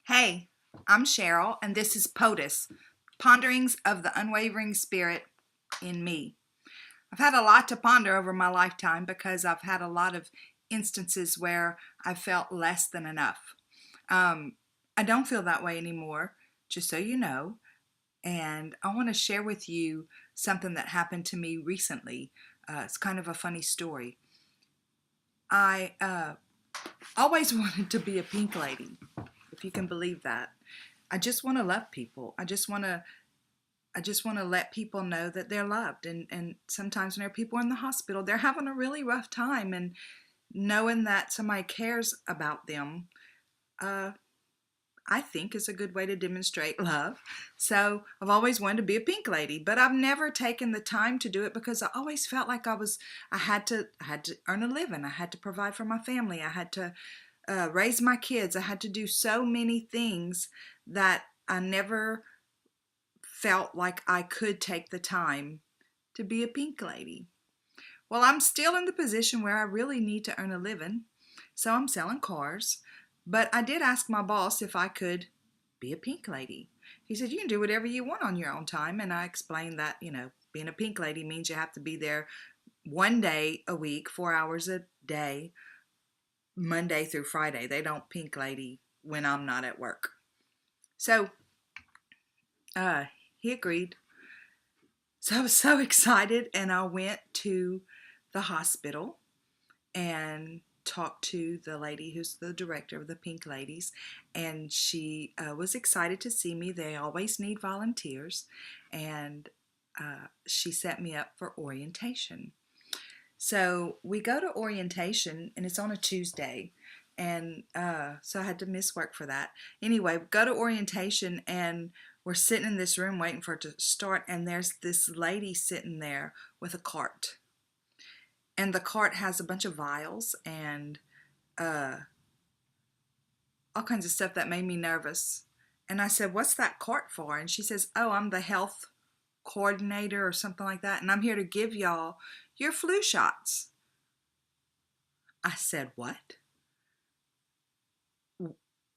Hey, I'm Cheryl, and this is POTUS, Ponderings of the Unwavering Spirit in Me. I've had a lot to ponder over my lifetime because I've had a lot of instances where I felt less than enough. Um, I don't feel that way anymore, just so you know, and I want to share with you something that happened to me recently. It's kind of a funny story. I always wanted to be a pink lady, if you can believe that. I just want to love people. I just want to let people know that they're loved. And sometimes when there are people in the hospital, they're having a really rough time, and knowing that somebody cares about them, uh, I think is a good way to demonstrate love. So I've always wanted to be a pink lady, but I've never taken the time to do it because I always felt like I had to earn a living. I had to provide for my family. I had to raise my kids. I had to do so many things that I never felt like I could take the time to be a pink lady. Well, I'm still in the position where I really need to earn a living, so I'm selling cars. But I did ask my boss if I could be a pink lady. He said, "You can do whatever you want on your own time." And I explained that, being a pink lady means you have to be there one day a week, 4 hours a day, Monday through Friday. They don't pink lady when I'm not at work. So uh, he agreed. So I was so excited, and I went to the hospital and talked to the lady who's the director of the Pink Ladies, and she was excited to see me. They always need volunteers, and she set me up for orientation. So we go to orientation, and it's on a Tuesday, and so I had to miss work for that. Anyway, we go to orientation, and we're sitting in this room waiting for it to start, and there's this lady sitting there with a cart. And the cart has a bunch of vials and uh, all kinds of stuff that made me nervous. And I said, "What's that cart for?" And she says, "Oh, I'm the health coordinator or something like that, and I'm here to give y'all your flu shots." I said, "What?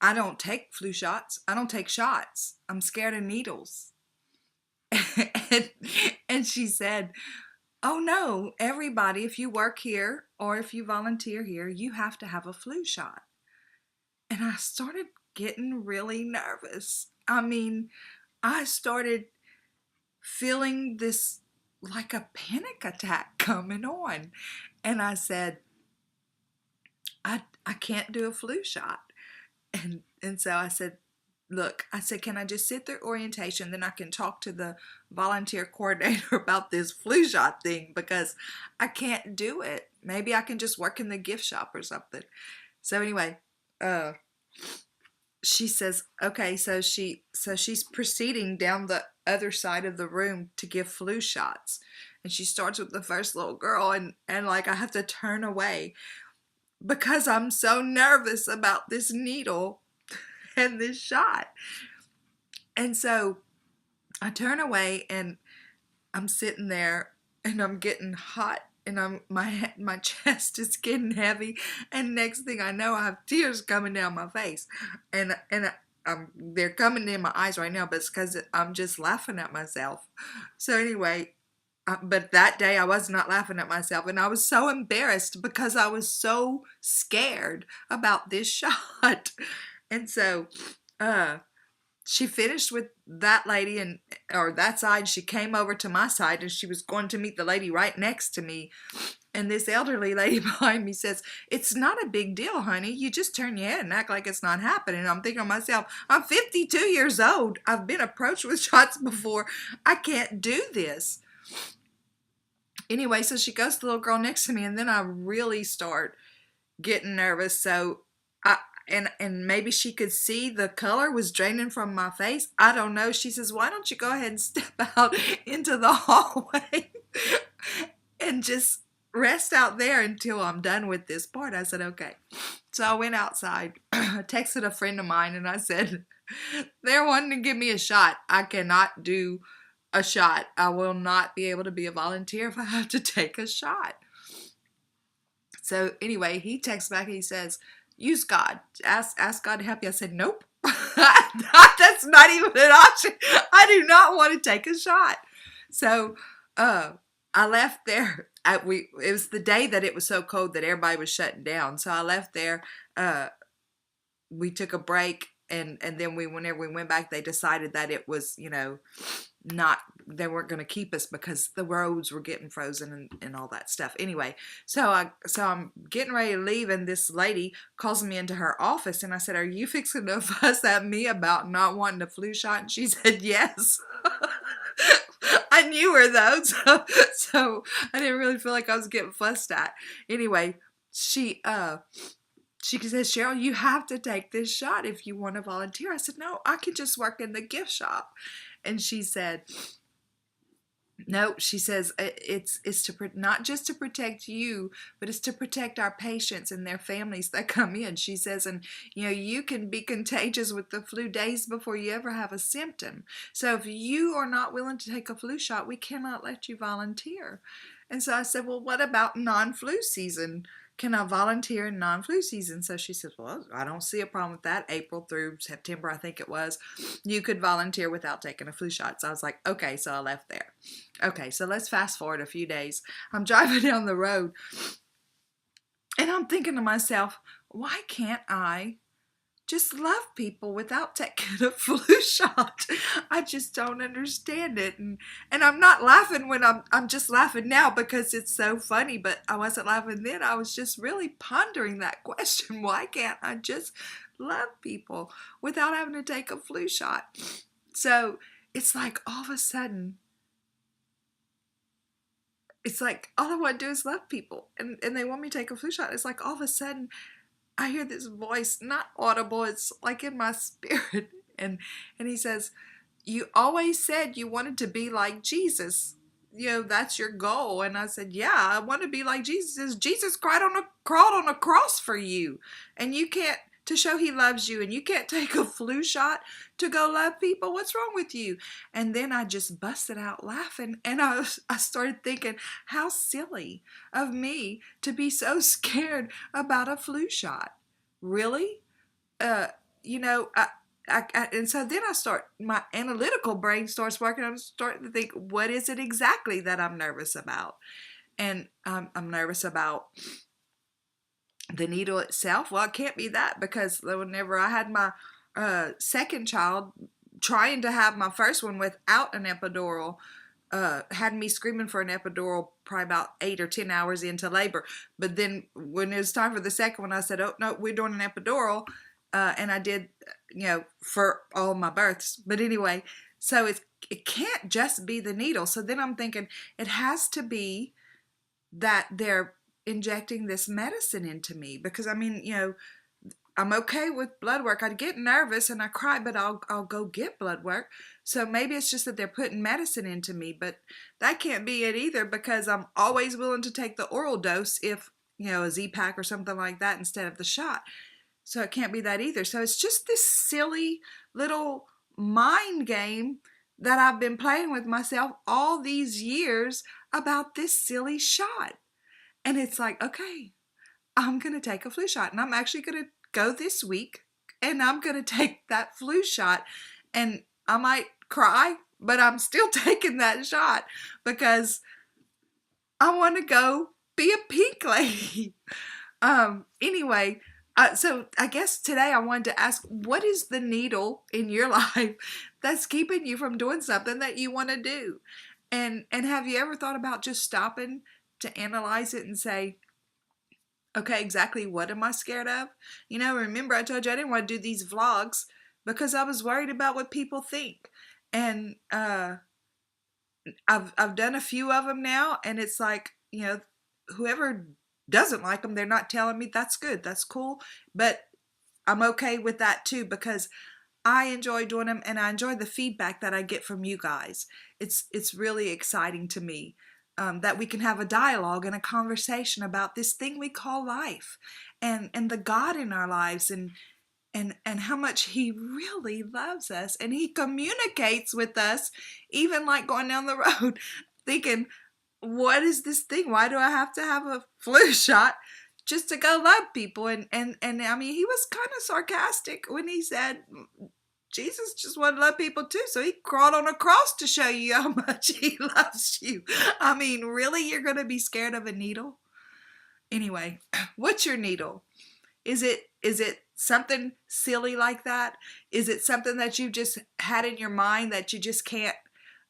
I don't take flu shots. I don't take shots. I'm scared of needles." and, and she said, "Oh no, everybody, if you work here or if you volunteer here, you have to have a flu shot." And I started getting really nervous. I mean, I started feeling this like a panic attack coming on. And I said, I can't do a flu shot. And so I said, "Look," I said, "can I just sit through orientation? Then I can talk to the volunteer coordinator about this flu shot thing because I can't do it. Maybe I can just work in the gift shop or something." So anyway, uh, she says, "Okay," so she's proceeding down the other side of the room to give flu shots. And she starts with the first little girl, and like I have to turn away because I'm so nervous about this needle and this shot. And so I turn away, and I'm sitting there, and I'm getting hot, and my chest is getting heavy, and next thing I know, I have tears coming down my face, and they're coming in my eyes right now, but it's because I'm just laughing at myself. So anyway, but that day I was not laughing at myself, and I was so embarrassed because I was so scared about this shot. And so uh she finished with that lady, and or that side. She came over to my side, and she was going to meet the lady right next to me. And this elderly lady behind me says, "It's not a big deal, honey. You just turn your head and act like it's not happening." I'm thinking to myself, I'm 52 years old. I've been approached with shots before. I can't do this. Anyway, so she goes to the little girl next to me, and then I really start getting nervous. So I and maybe she could see the color was draining from my face. I don't know. She says, "Why don't you go ahead and step out into the hallway and just rest out there until I'm done with this part?" I said, "Okay." So I went outside, texted a friend of mine, and I said, "They're wanting to give me a shot. I cannot do a shot. I will not be able to be a volunteer if I have to take a shot." So anyway, he texts back and he says, "Use God. Ask God to help you." I said, "Nope." That's not even an option. I do not want to take a shot. So I left there. It was the day that it was so cold that everybody was shutting down. So I left there. We took a break, and then whenever we went back, they decided that it was, not, they weren't going to keep us because the roads were getting frozen and all that stuff. Anyway, so I'm getting ready to leave, and this lady calls me into her office, and I said, "Are you fixing to fuss at me about not wanting a flu shot?" And she said, "Yes." I knew her though, so I didn't really feel like I was getting fussed at. Anyway, she says, "Cheryl, you have to take this shot if you want to volunteer." I said, "No, I can just work in the gift shop." And she said, "No," she says, it's not just to protect you, but it's to protect our patients and their families that come in." She says, "And you can be contagious with the flu days before you ever have a symptom. So if you are not willing to take a flu shot, we cannot let you volunteer." And so I said, "Well, what about non-flu season? Can I volunteer in non-flu season?" So she says, "Well, I don't see a problem with that. April through September, I think it was, you could volunteer without taking a flu shot." So I was like, okay, so I left there. Okay, so let's fast forward a few days. I'm driving down the road, and I'm thinking to myself, why can't I just love people without taking a flu shot? I just don't understand it. And I'm not laughing when I'm just laughing now because it's so funny, but I wasn't laughing then. I was just really pondering that question. Why can't I just love people without having to take a flu shot? So it's like all of a sudden, it's like all I want to do is love people, and they want me to take a flu shot. It's like all of a sudden I hear this voice, not audible, it's like in my spirit, and he says, "You always said you wanted to be like Jesus. That's your goal." And I said, "Yeah, I want to be like Jesus. Jesus crawled on a cross for you, and you can't, to show he loves you, and you can't take a flu shot to go love people. What's wrong with you?" And then I just busted out laughing, and I started thinking, how silly of me to be so scared about a flu shot. Really? And so then my analytical brain starts working. I'm starting to think, what is it exactly that I'm nervous about? And I'm nervous about the needle itself. Well, it can't be that, because whenever I had my second child, trying to have my first one without an epidural had me screaming for an epidural probably about 8 or 10 hours into labor. But then when it was time for the second one, I said, "Oh, no, we're doing an epidural." And I did, for all my births. But anyway, so it can't just be the needle. So then I'm thinking it has to be that they're injecting this medicine into me, because I'm okay with blood work. I get nervous and I cry, but I'll go get blood work. So maybe it's just that they're putting medicine into me, but that can't be it either, because I'm always willing to take the oral dose if, a Z-Pack or something like that instead of the shot. So it can't be that either. So it's just this silly little mind game that I've been playing with myself all these years about this silly shot. And it's like, okay, I'm going to take a flu shot, and I'm actually going to go this week, and I'm going to take that flu shot, and I might cry, but I'm still taking that shot because I want to go be a pink lady. Anyway, so I guess today I wanted to ask, what is the needle in your life that's keeping you from doing something that you want to do? And have you ever thought about just stopping to analyze it and say, okay, exactly what am I scared of? Remember I told you I didn't want to do these vlogs because I was worried about what people think. And I've done a few of them now, and it's like, whoever doesn't like them, they're not telling me, that's good, that's cool. But I'm okay with that too, because I enjoy doing them, and I enjoy the feedback that I get from you guys. It's really exciting to me. That we can have a dialogue and a conversation about this thing we call life, and the God in our lives, and how much he really loves us, and he communicates with us, even like going down the road thinking, what is this thing? Why do I have to have a flu shot just to go love people? And I mean, he was kind of sarcastic when he said, Jesus just wanted to love people too, so he crawled on a cross to show you how much he loves you. I mean, really? You're going to be scared of a needle? Anyway, what's your needle? Is it something silly like that? Is it something that you just had in your mind that you just can't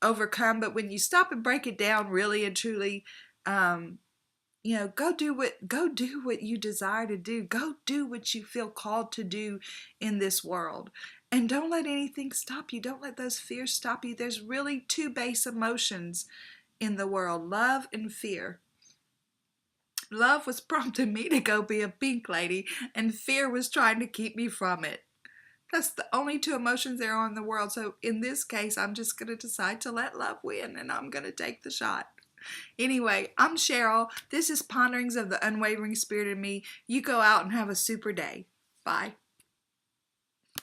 overcome? But when you stop and break it down really and truly, go do what you desire to do. Go do what you feel called to do in this world. And don't let anything stop you. Don't let those fears stop you. There's really two base emotions in the world, love and fear. Love was prompting me to go be a pink lady, and fear was trying to keep me from it. That's the only two emotions there are in the world. So in this case, I'm just going to decide to let love win, and I'm going to take the shot. Anyway, I'm Cheryl. This is Ponderings of the Unwavering Spirit in Me. You go out and have a super day. Bye.